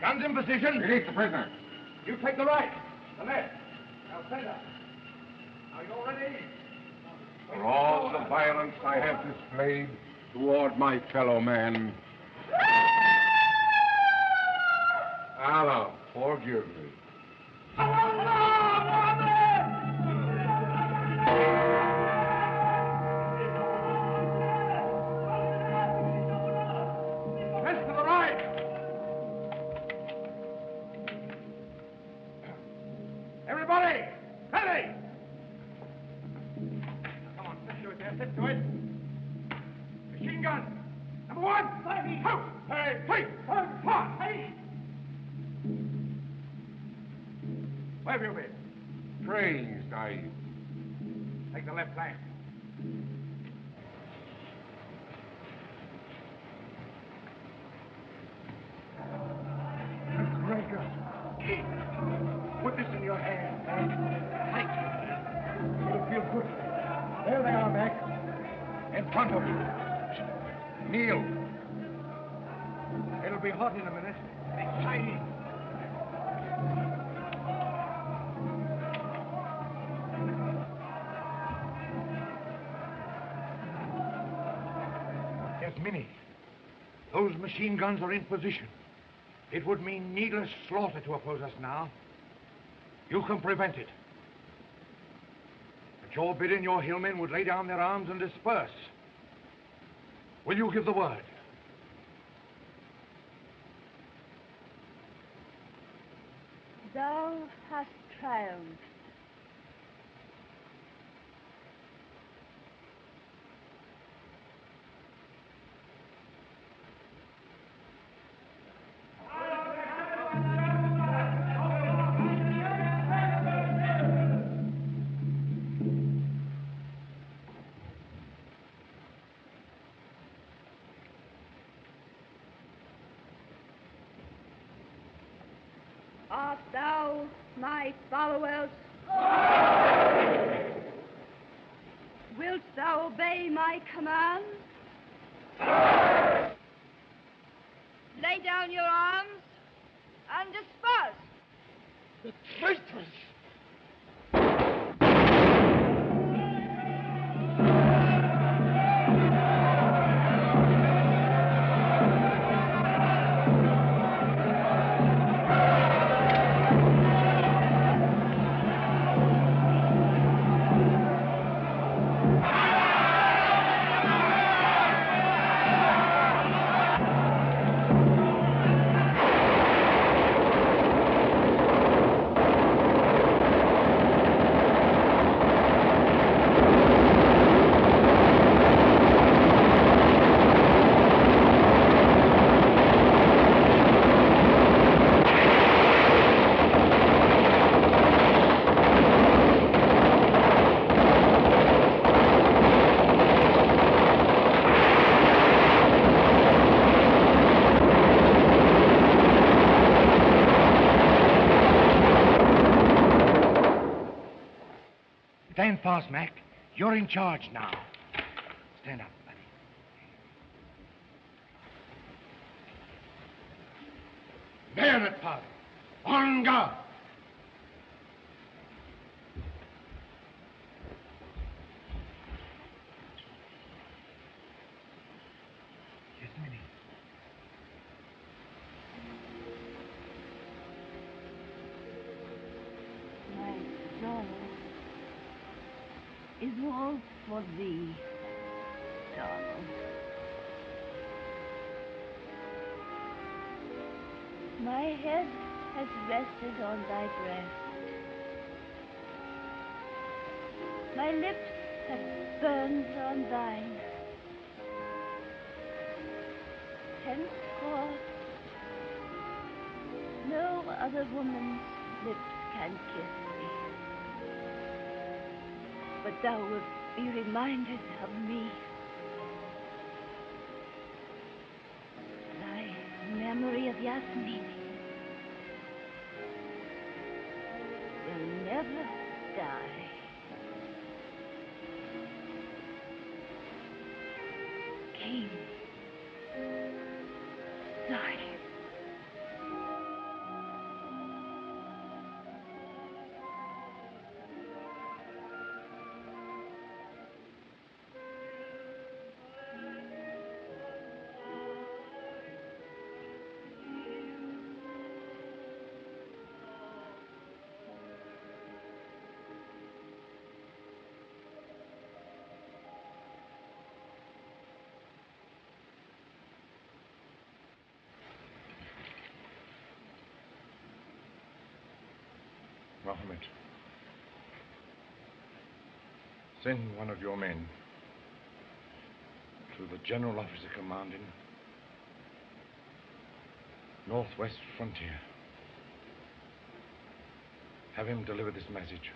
Guns in position. Release the prisoner. You take the right, the left. Now, center. Now, you ready? For all the violence I have displayed toward my fellow man, Allah, forgive me. Press to the right. Everybody, ready. Come on, step to it there, step to it. Machine gun. Number one. Out. Hey, wait. One. Hey. Where have you been? Praying, Sahib. Take the left flank. McGregor. Put this in your hand. Tight. It'll feel good. There they are, Mac. In front of you. Kneel. It'll be hot in a minute. Exciting. Yes, Minnie. Those machine guns are in position. It would mean needless slaughter to oppose us now. You can prevent it. At your bidding, your hillmen would lay down their arms and disperse. Will you give the word? Thou hast triumphed. Art thou my followers? Wilt thou obey my command? Lay down your arms and disperse. The traitors! Stand fast, Mac. You're in charge now. Stand up, buddy. Bayonet party. On guard. Yes, Minnie. My sorrow is all for thee, Donald. My head has rested on thy breast. My lips have burned on thine. Henceforth, no other woman's lips can kiss thee. But thou wilt be reminded of me. Thy memory of Yasmin will never die. King, thine. Mohammed, send one of your men to the general officer commanding Northwest Frontier. Have him deliver this message.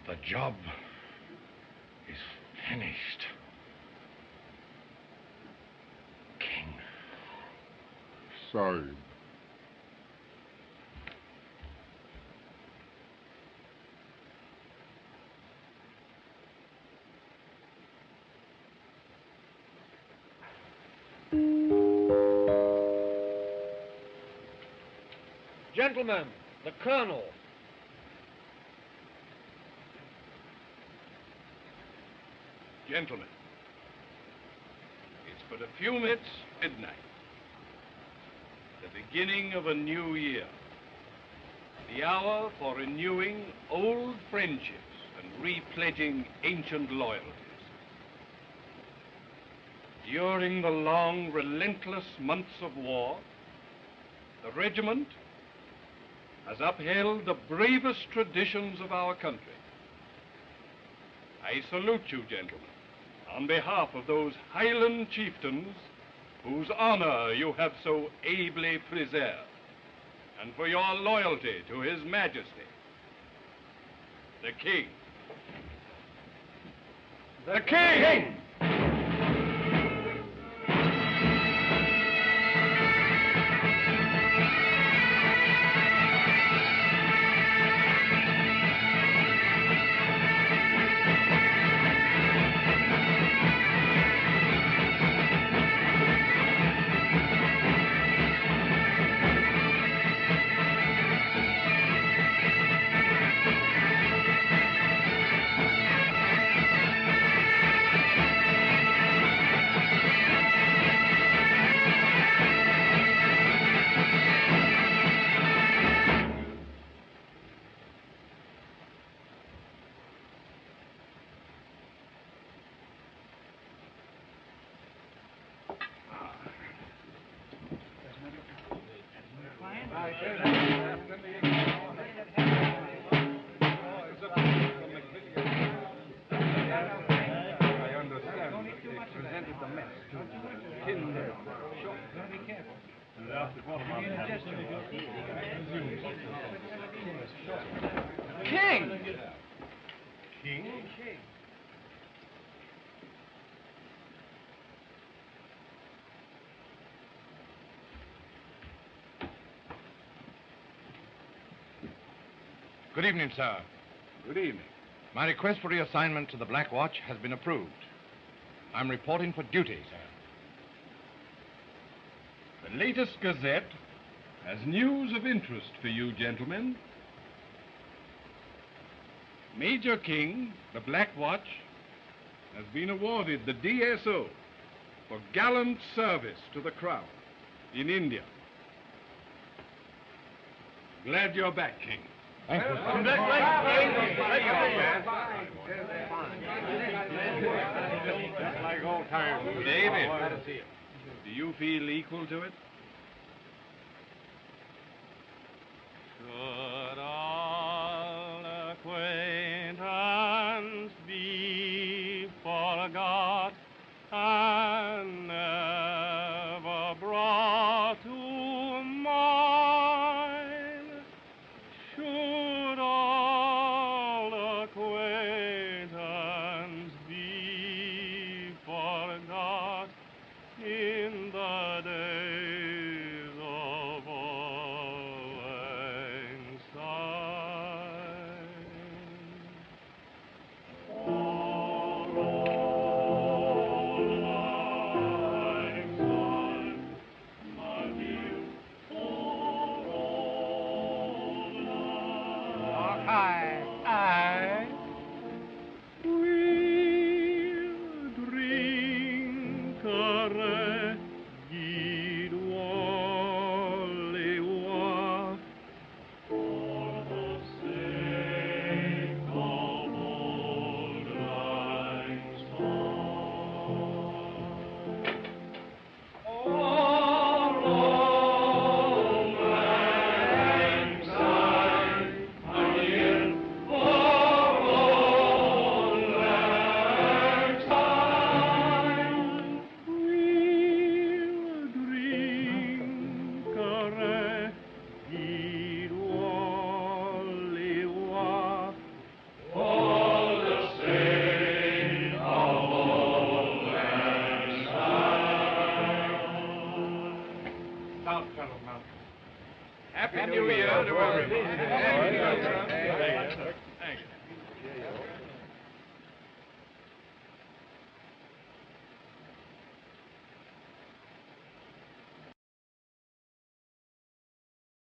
The job is finished. King. Sorry. Gentlemen, the Colonel. Gentlemen, it's but a few minutes midnight. The beginning of a new year. The hour for renewing old friendships and repledging ancient loyalties. During the long, relentless months of war, the regiment has upheld the bravest traditions of our country. I salute you, gentlemen, on behalf of those Highland chieftains whose honor you have so ably preserved, and for your loyalty to His Majesty, the King. The King! King! King? Good evening, sir. Good evening. My request for reassignment to the Black Watch has been approved. I'm reporting for duty, sir. The latest Gazette has news of interest for you, gentlemen. Major King, the Black Watch, has been awarded the DSO for gallant service to the Crown in India. Glad you're back, King. Thank you. Just like old times. David, do you feel equal to it? Should all acquaintance be forgot and never brought to mind? Should all acquaintance be forgot in the days of old lang syne? For old lang syne, my dear, for old lang Aye. we'll drink a regid Wallewa for the sake of old lang syne. For old lang syne, my dear, for old lang syne, we'll drink a regid Wallewa for the sake of old lang syne. Down, fellow, mount. Happy New Year to everyone.